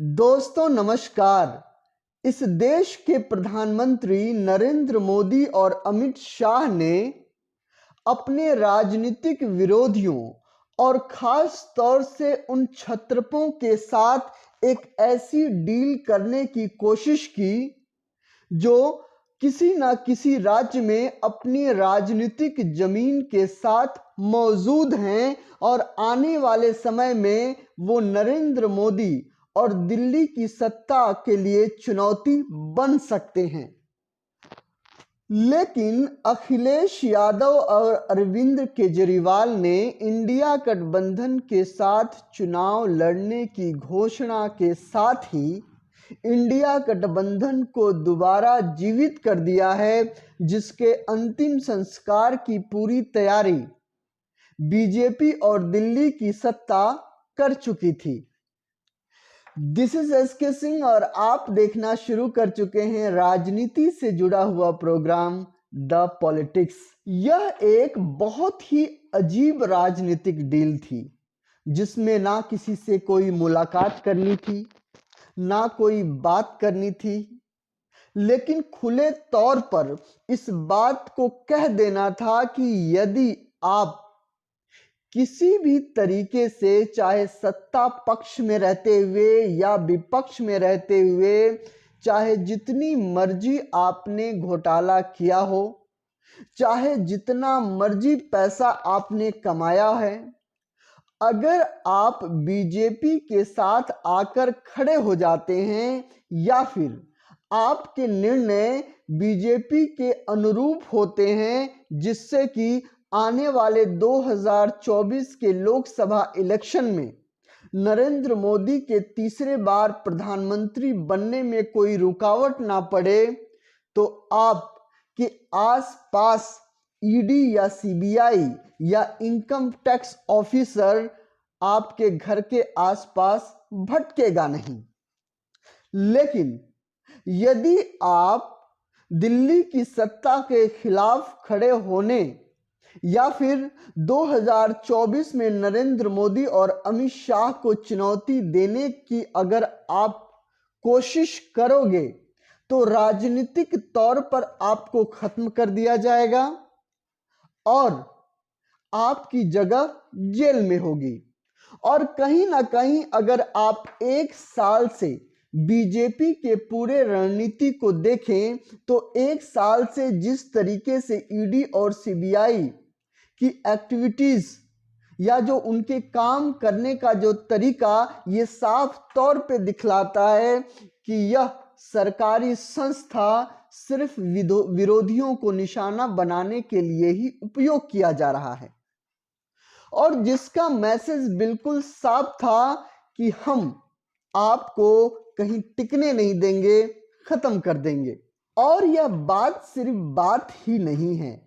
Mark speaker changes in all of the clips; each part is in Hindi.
Speaker 1: दोस्तों नमस्कार। इस देश के प्रधानमंत्री नरेंद्र मोदी और अमित शाह ने अपने राजनीतिक विरोधियों और खास तौर से उन क्षत्रपों के साथ एक ऐसी डील करने की कोशिश की जो किसी न किसी राज्य में अपनी राजनीतिक जमीन के साथ मौजूद हैं और आने वाले समय में वो नरेंद्र मोदी और दिल्ली की सत्ता के लिए चुनौती बन सकते हैं। लेकिन अखिलेश यादव और अरविंद केजरीवाल ने इंडिया गठबंधन के साथ चुनाव लड़ने की घोषणा के साथ ही इंडिया गठबंधन को दोबारा जीवित कर दिया है, जिसके अंतिम संस्कार की पूरी तैयारी बीजेपी और दिल्ली की सत्ता कर चुकी थी। दिस इज एसके सिंह और आप देखना शुरू कर चुके हैं राजनीति से जुड़ा हुआ प्रोग्राम द पॉलिटिक्स। यह एक बहुत ही अजीब राजनीतिक डील थी जिसमें ना किसी से कोई मुलाकात करनी थी, ना कोई बात करनी थी, लेकिन खुले तौर पर इस बात को कह देना था कि यदि आप किसी भी तरीके से, चाहे सत्ता पक्ष में रहते हुए या विपक्ष में रहते हुए, चाहे जितनी मर्जी आपने घोटाला किया हो, चाहे जितना मर्जी पैसा आपने कमाया है, अगर आप बीजेपी के साथ आकर खड़े हो जाते हैं या फिर आपके निर्णय बीजेपी के अनुरूप होते हैं, जिससे कि आने वाले 2024 के लोकसभा इलेक्शन में नरेंद्र मोदी के तीसरे बार प्रधानमंत्री बनने में कोई रुकावट ना पड़े, तो आपके आसपास ईडी या सीबीआई या इनकम टैक्स ऑफिसर आपके घर के आसपास भटकेगा नहीं। लेकिन यदि आप दिल्ली की सत्ता के खिलाफ खड़े होने या फिर 2024 में नरेंद्र मोदी और अमित शाह को चुनौती देने की अगर आप कोशिश करोगे, तो राजनीतिक तौर पर आपको खत्म कर दिया जाएगा और आपकी जगह जेल में होगी। और कहीं ना कहीं अगर आप एक साल से बीजेपी के पूरे रणनीति को देखें, तो एक साल से जिस तरीके से ईडी और सीबीआई की एक्टिविटीज या जो उनके काम करने का जो तरीका, ये साफ तौर पे दिखलाता है कि यह सरकारी संस्था सिर्फ विरोधियों को निशाना बनाने के लिए ही उपयोग किया जा रहा है, और जिसका मैसेज बिल्कुल साफ था कि हम आपको कहीं टिकने नहीं देंगे, खत्म कर देंगे। और यह बात सिर्फ बात ही नहीं है।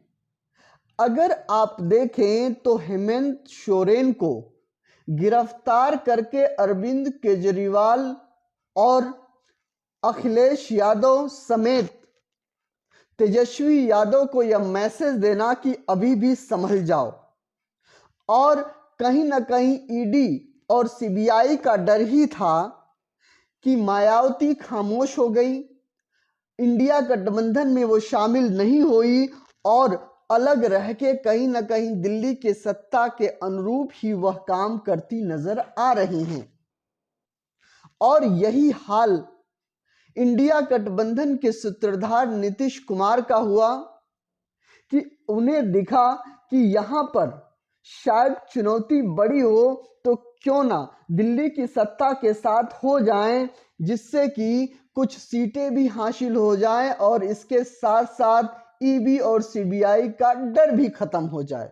Speaker 1: अगर आप देखें तो हेमंत सोरेन को गिरफ्तार करके अरविंद केजरीवाल और अखिलेश यादव समेत तेजस्वी यादव को यह मैसेज देना कि अभी भी संभल जाओ, और कहीं ना कहीं ईडी और सीबीआई का डर ही था कि मायावती खामोश हो गई, इंडिया गठबंधन में वो शामिल नहीं हुई और अलग रह के कहीं ना कहीं दिल्ली के सत्ता के अनुरूप ही वह काम करती नजर आ रही हैं। और यही हाल इंडिया गठबंधन के सूत्रधार नीतीश कुमार का हुआ कि उन्हें दिखा कि यहां पर शायद चुनौती बड़ी हो तो क्यों ना दिल्ली की सत्ता के साथ हो जाएं, जिससे कि कुछ सीटें भी हासिल हो जाएं और इसके साथ साथ ईडी और सीबीआई का डर भी खत्म हो जाए।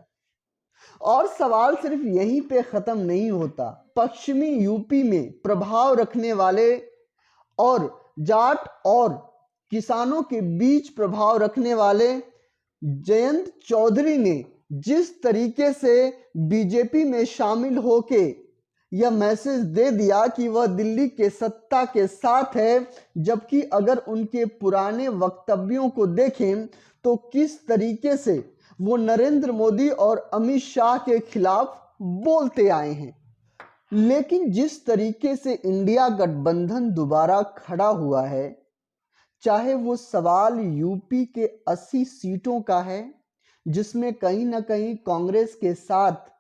Speaker 1: और सवाल सिर्फ यहीं पे खत्म नहीं होता। पश्चिमी यूपी में प्रभाव रखने वाले और जाट और किसानों के बीच प्रभाव रखने वाले जयंत चौधरी ने जिस तरीके से बीजेपी में शामिल होके यह मैसेज दे दिया कि वह दिल्ली के सत्ता के साथ है, जबकि अगर उनके पुराने वक्तव्यों को देखें तो किस तरीके से वो नरेंद्र मोदी और अमित शाह के खिलाफ बोलते आए हैं। लेकिन जिस तरीके से इंडिया गठबंधन दोबारा खड़ा हुआ है, चाहे वो सवाल यूपी के 80 सीटों का है, जिसमें कहीं ना कहीं कांग्रेस के साथ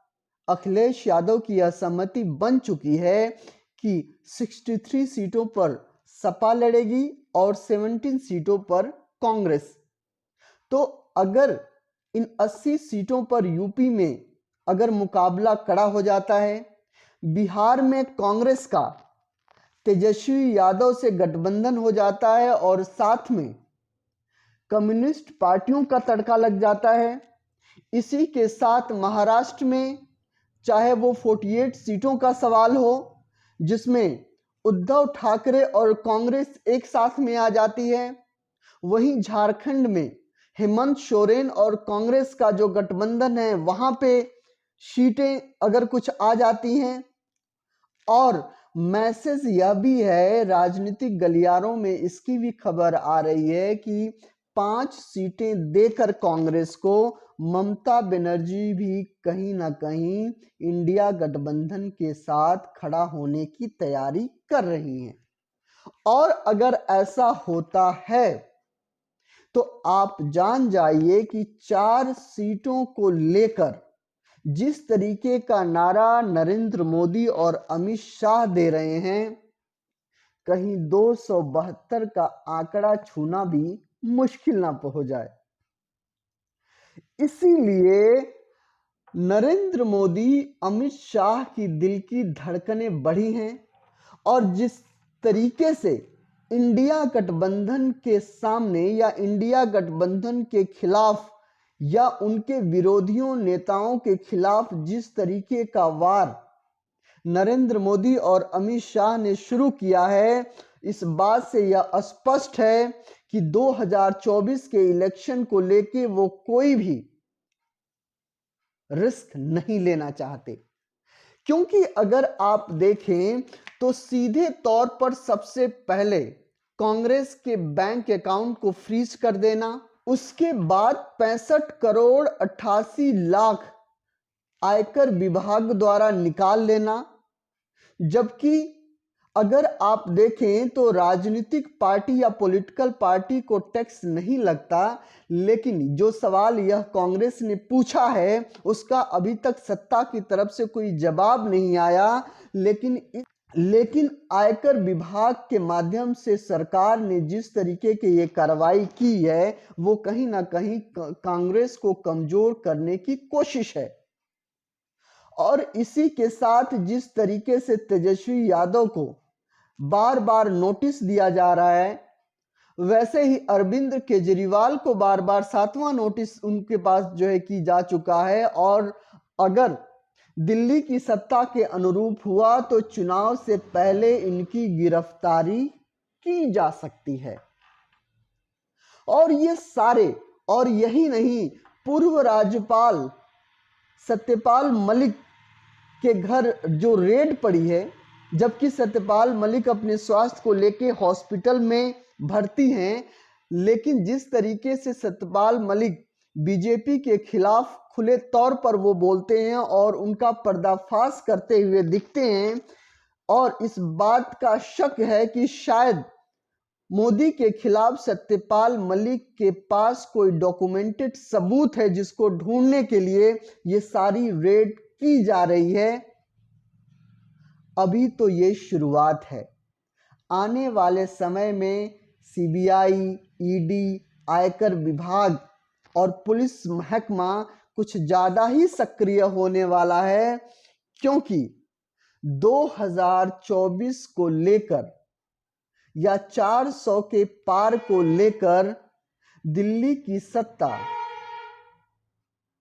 Speaker 1: अखिलेश यादव की असहमति बन चुकी है कि 63 सीटों पर सपा लड़ेगी और 17 सीटों पर कांग्रेस। तो अगर इन 80 सीटों पर यूपी में अगर मुकाबला कड़ा हो जाता है, बिहार में कांग्रेस का तेजस्वी यादव से गठबंधन हो जाता है और साथ में कम्युनिस्ट पार्टियों का तड़का लग जाता है, इसी के साथ महाराष्ट्र में चाहे वो 48 सीटों का सवाल हो जिसमें उद्धव ठाकरे और कांग्रेस एक साथ में आ जाती है, वहीं झारखंड में हेमंत सोरेन और कांग्रेस का जो गठबंधन है वहां पे सीटें अगर कुछ आ जाती हैं, और मैसेज यह भी है, राजनीतिक गलियारों में इसकी भी खबर आ रही है कि 5 सीटें देकर कांग्रेस को ममता बनर्जी भी कहीं ना कहीं इंडिया गठबंधन के साथ खड़ा होने की तैयारी कर रही हैं। और अगर ऐसा होता है तो आप जान जाइए कि 4 सीटों को लेकर जिस तरीके का नारा नरेंद्र मोदी और अमित शाह दे रहे हैं, कहीं 272 का आंकड़ा छूना भी मुश्किल ना हो जाए। इसीलिए नरेंद्र मोदी अमित शाह की दिल की धड़कनें बढ़ी हैं और जिस तरीके से इंडिया गठबंधन के सामने या इंडिया गठबंधन के खिलाफ या उनके विरोधियों नेताओं के खिलाफ जिस तरीके का वार नरेंद्र मोदी और अमित शाह ने शुरू किया है, इस बात से यह स्पष्ट है कि 2024 के इलेक्शन को लेके वो कोई भी रिस्क नहीं लेना चाहते। क्योंकि अगर आप देखें तो सीधे तौर पर सबसे पहले कांग्रेस के बैंक अकाउंट को फ्रीज कर देना, उसके बाद 65 करोड़ 88 लाख आयकर विभाग द्वारा निकाल लेना। जबकि अगर आप देखें तो राजनीतिक पार्टी या पॉलिटिकल पार्टी को टैक्स नहीं लगता, लेकिन जो सवाल यह कांग्रेस ने पूछा है उसका अभी तक सत्ता की तरफ से कोई जवाब नहीं आया। लेकिन आयकर विभाग के माध्यम से सरकार ने जिस तरीके की ये कार्रवाई की है वो कहीं ना कहीं कांग्रेस को कमजोर करने की कोशिश है। और इसी के साथ जिस तरीके से तेजस्वी यादव को बार बार नोटिस दिया जा रहा है, वैसे ही अरविंद केजरीवाल को बार बार 7वां नोटिस उनके पास जो है की जा चुका है। और अगर दिल्ली की सत्ता के अनुरूप हुआ तो चुनाव से पहले इनकी गिरफ्तारी की जा सकती है। और ये सारे, और यही नहीं, पूर्व राज्यपाल सत्यपाल मलिक के घर जो रेड पड़ी है, जबकि सत्यपाल मलिक अपने स्वास्थ्य को लेके हॉस्पिटल में भर्ती हैं, लेकिन जिस तरीके से सत्यपाल मलिक बीजेपी के खिलाफ खुले तौर पर वो बोलते हैं और उनका पर्दाफाश करते हुए दिखते हैं, और इस बात का शक है कि शायद मोदी के खिलाफ सत्यपाल मलिक के पास कोई डॉक्यूमेंटेड सबूत है जिसको ढूंढने के लिए ये सारी रेड की जा रही है। अभी तो ये शुरुआत है, आने वाले समय में सीबीआई, ईडी, आयकर विभाग और पुलिस महकमा कुछ ज़्यादा ही सक्रिय होने वाला है, क्योंकि 2024 को लेकर या 400 के पार को लेकर दिल्ली की सत्ता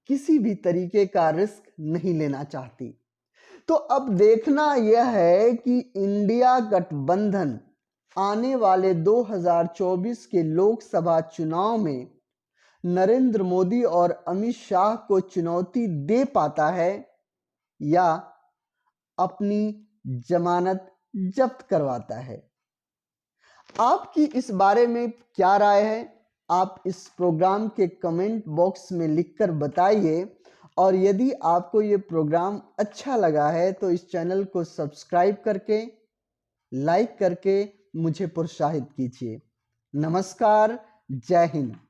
Speaker 1: किसी भी तरीके का रिस्क नहीं लेना चाहती। तो अब देखना यह है कि इंडिया गठबंधन आने वाले 2024 के लोकसभा चुनाव में नरेंद्र मोदी और अमित शाह को चुनौती दे पाता है या अपनी जमानत जब्त करवाता है। आपकी इस बारे में क्या राय है? आप इस प्रोग्राम के कमेंट बॉक्स में लिखकर बताइए। और यदि आपको ये प्रोग्राम अच्छा लगा है तो इस चैनल को सब्सक्राइब करके, लाइक करके मुझे प्रोत्साहित कीजिए। नमस्कार, जय हिंद।